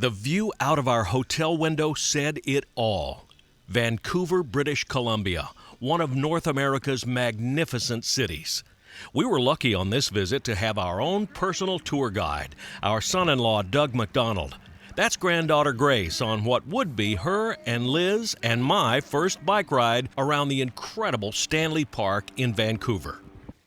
The view out of our hotel window said it all. Vancouver, British Columbia, one of North America's magnificent cities. We were lucky on this visit to have our own personal tour guide, our son-in-law, Doug McDonald. That's granddaughter Grace on what would be her and Liz and my first bike ride around the incredible Stanley Park in Vancouver.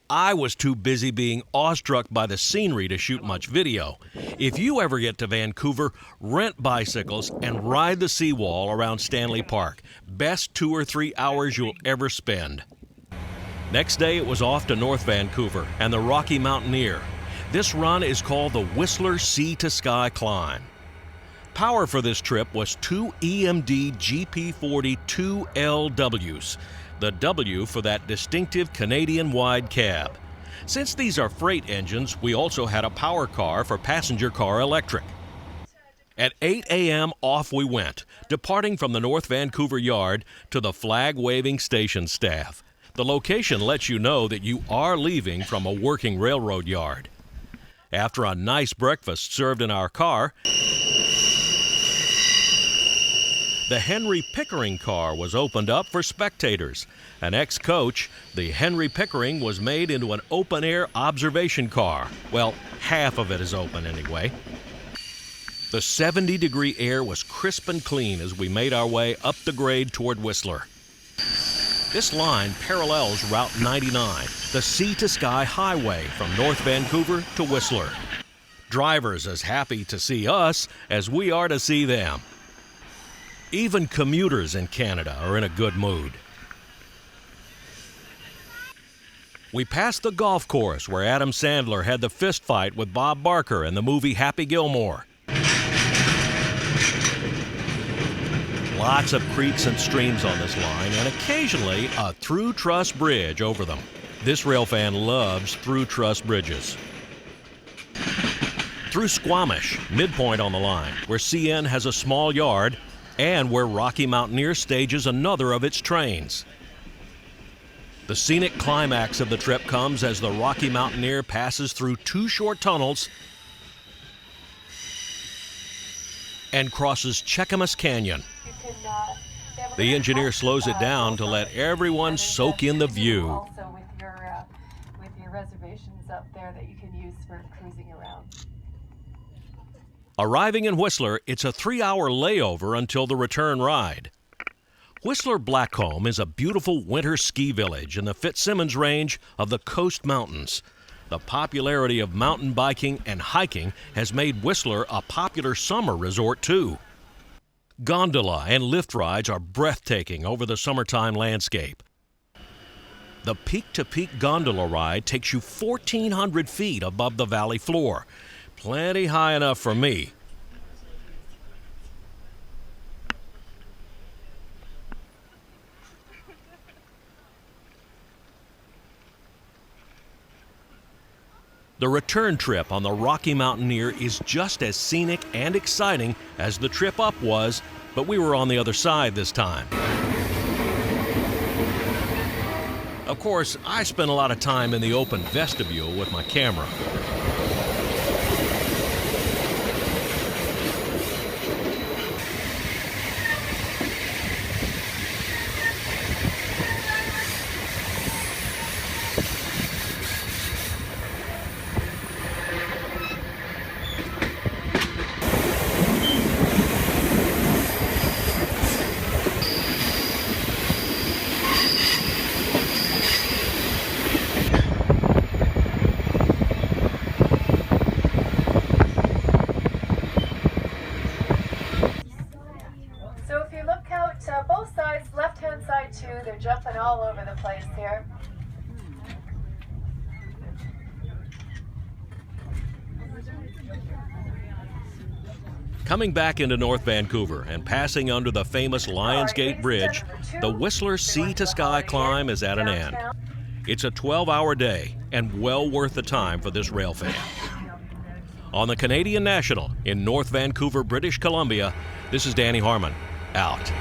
I was too busy being awestruck by the scenery to shoot much video. If you ever get to Vancouver, rent bicycles and ride the seawall around Stanley Park. Best 2 or 3 hours you'll ever spend. Next day it was off to North Vancouver and the Rocky Mountaineer. This run is called the Whistler Sea to Sky Climb. Power for this trip was 2 EMD GP40 2LWs. The W for that distinctive Canadian wide cab. Since these are freight engines, we also had a power car for passenger car electric. At 8 a.m. off we went, departing from the North Vancouver yard to the flag-waving station staff. The location lets you know that you are leaving from a working railroad yard. After a nice breakfast served in our car, the Henry Pickering car was opened up for spectators. An ex-coach, the Henry Pickering was made into an open-air observation car. Well, half of it is open anyway. The 70-degree air was crisp and clean as we made our way up the grade toward Whistler. This line parallels Route 99, the sea-to-sky highway from North Vancouver to Whistler. Drivers as happy to see us as we are to see them. Even commuters in Canada are in a good mood. We passed the golf course where Adam Sandler had the fist fight with Bob Barker in the movie Happy Gilmore. Lots of creeks and streams on this line, and occasionally a through-truss bridge over them. This rail fan loves through-truss bridges. Through Squamish, midpoint on the line, where CN has a small yard, and where Rocky Mountaineer stages another of its trains. The scenic climax of the trip comes as the Rocky Mountaineer passes through 2 short tunnels and crosses Cheakamus Canyon. The engineer slows it down to let everyone soak in the view. Also with your reservations up there that you can use for cruising around. Arriving in Whistler, it's a 3-hour layover until the return ride. Whistler Blackcomb is a beautiful winter ski village in the Fitzsimmons Range of the Coast Mountains. The popularity of mountain biking and hiking has made Whistler a popular summer resort too. Gondola and lift rides are breathtaking over the summertime landscape. The peak-to-peak gondola ride takes you 1,400 feet above the valley floor. Plenty high enough for me. The return trip on the Rocky Mountaineer is just as scenic and exciting as the trip up was, but we were on the other side this time. Of course, I spent a lot of time in the open vestibule with my camera. Both sides, left-hand side too, they're jumping all over the place here. Coming back into North Vancouver and passing under the famous Lions Gate Bridge, the Whistler Sea to Sky climb is at an end. It's a 12-hour day and well worth the time for this rail fan. On the Canadian National in North Vancouver, British Columbia, this is Danny Harmon, out.